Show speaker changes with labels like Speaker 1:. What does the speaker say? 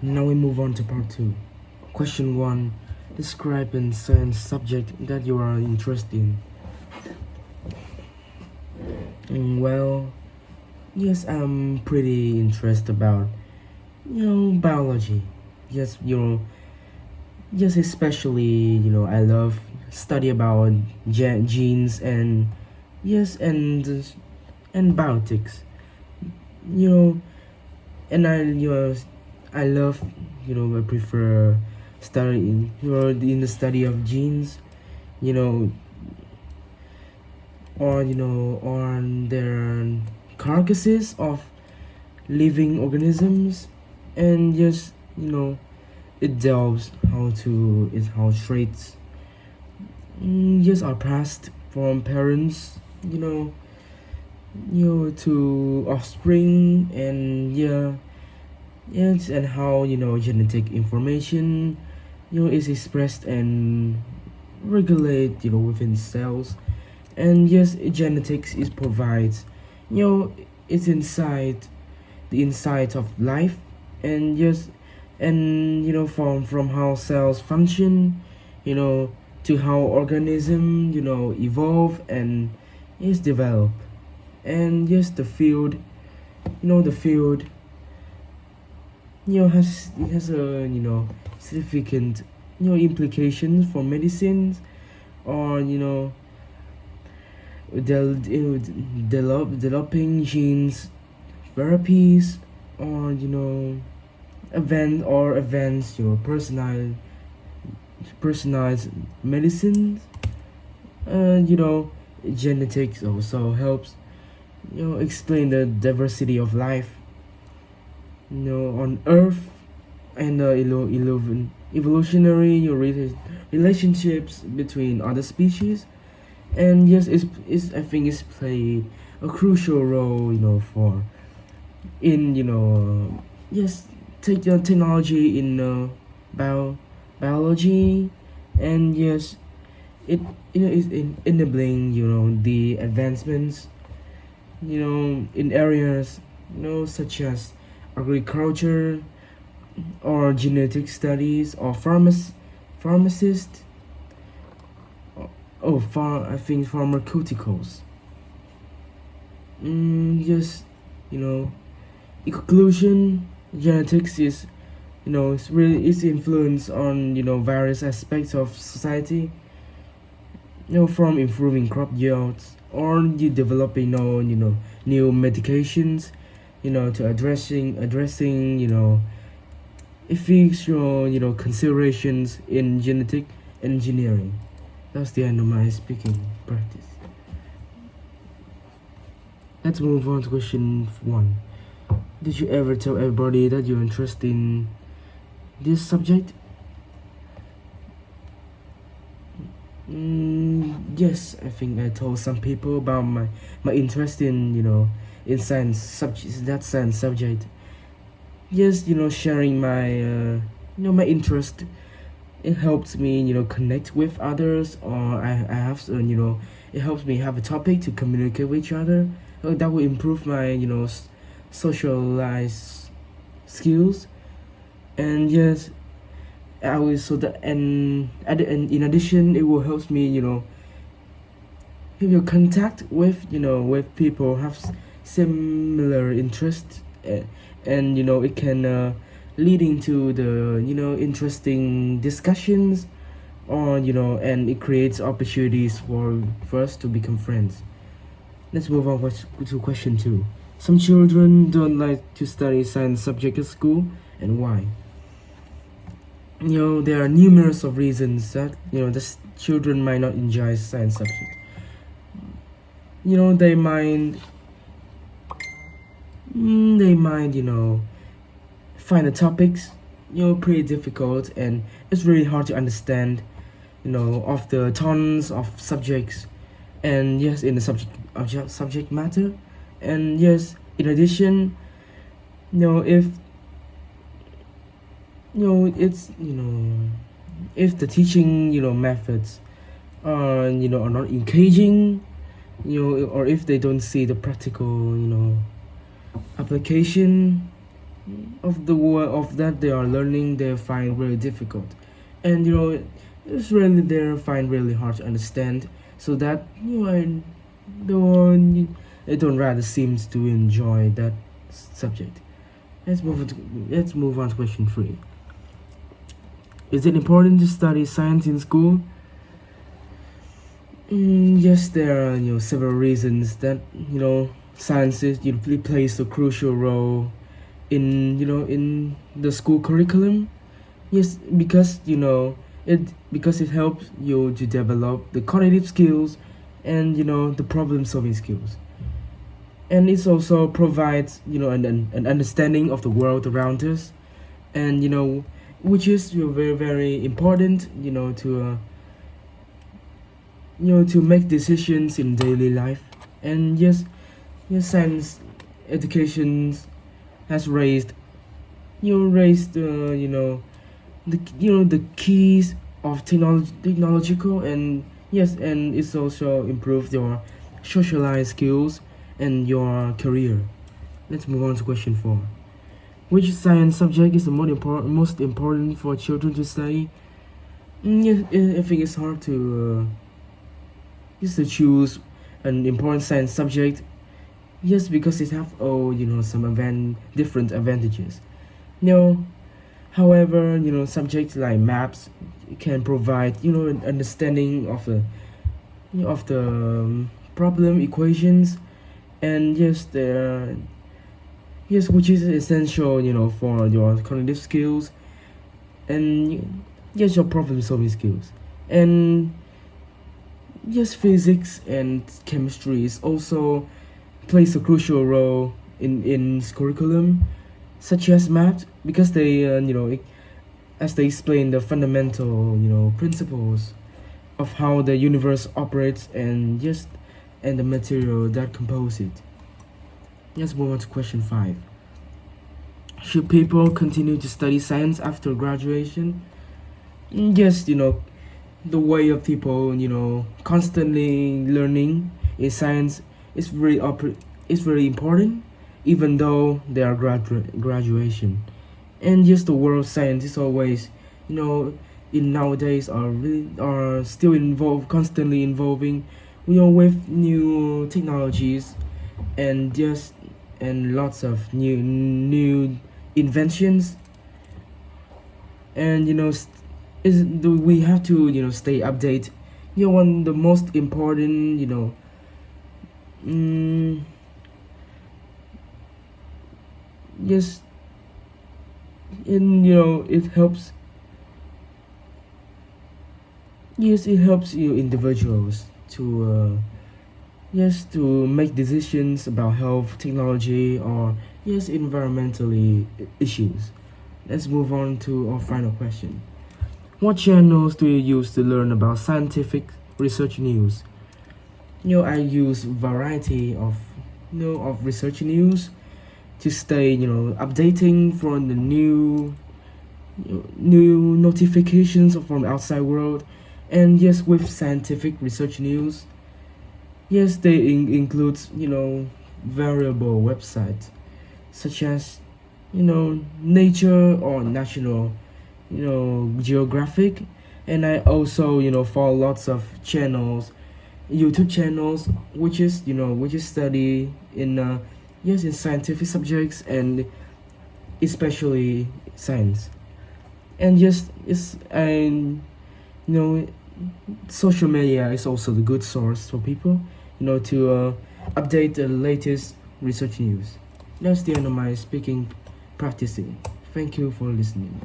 Speaker 1: Now we move on to part 2. Question 1. Describe a science subject that you are interested in. Well, yes, I'm pretty interested about, biology. Yes, yes, especially, I love study about genes and, yes, and biotics. You know, and I love, I prefer studying, in the study of genes, you know, or on their carcasses of living organisms, and just it delves how traits just are passed from parents, to offspring, and yes, and how genetic information is expressed and regulate within cells. And yes, genetics is provides you know it's inside the insight of life. And yes, and from how cells function, you know to how organism evolve and is develop. And yes, the field has a significant implications for medicines, or developing genes therapies, or events, personalized medicines. And genetics also helps explain the diversity of life on earth, and the evolutionary relationships between other species. And yes, I think it's play a crucial role for in yes, take the technology in biology. And yes, it is enabling the advancements in areas such as agriculture, or genetic studies, or pharmacist, I think pharmaceuticals. Yes, you know in conclusion, genetics is it's really its influence on various aspects of society, from improving crop yields, or you developing new medications, to addressing ethics, considerations in genetic engineering. That's the end of my speaking practice. Let's move on to question 1. Did you ever tell everybody that you're interested in this subject? Yes, I think I told some people about my interest in in science subject, that science subject. Yes, sharing my my interest, it helps me connect with others, or I have it helps me have a topic to communicate with each other. That will improve my socialize skills. And yes, I will so that and in addition, it will help me have your contact with with people have similar interests. And it can leading to the interesting discussions, or and it creates opportunities for us to become friends. Let's move on to question 2. Some children don't like to study science subject at school, and why? There are numerous of reasons that the children might not enjoy science subject. They mind they might find the topics pretty difficult, and it's really hard to understand of the tons of subjects. And yes, in the subject matter. And yes, in addition, if it's if the teaching methods are not engaging, or if they don't see the practical application, of that they are learning, they find really difficult, and it's really they find really hard to understand. So that I don't rather seems to enjoy that subject. Let's move on to question 3. Is it important to study science in school? Yes, there are several reasons that science plays a crucial role in the school curriculum. Yes, because it helps you to develop the cognitive skills and the problem solving skills, and it also provides an understanding of the world around us, and which is very very important to make decisions in daily life. And yes, science education has raised the keys of technological, and yes, and it's also improved your socialized skills and your career. Let's move on to question 4. Which science subject is the most important for children to study? Yeah, I think it's hard to just to choose an important science subject. Yes, because it have some different advantages. No, however, subjects like maps can provide an understanding of the problem equations, and which is essential for your cognitive skills, and yes, your problem solving skills. And yes, physics and chemistry is also plays a crucial role in curriculum, such as math, because they as they explain the fundamental principles of how the universe operates, and the material that compose it. Let's move on to question 5. Should people continue to study science after graduation? Yes, the way of people constantly learning in science is very important, even though they are graduation. And yes, the world of science is always in nowadays are still constantly evolving with new technologies, and and lots of new inventions. And we have to stay update. One the most important mm, yes, and it helps. Yes, it helps you individuals to make decisions about health, technology, or environmentally issues. Let's move on to our final question. What channels do you use to learn about scientific research news? I use variety of of research news to stay updating from the new notifications from the outside world. And yes, with scientific research news, yes, they includes variable websites such as Nature or National Geographic. And I also follow lots of YouTube channels, which is study in in scientific subjects, and especially science. And yes, it's and social media is also the good source for people to update the latest research news. That's the end of my speaking practicing. Thank you for listening.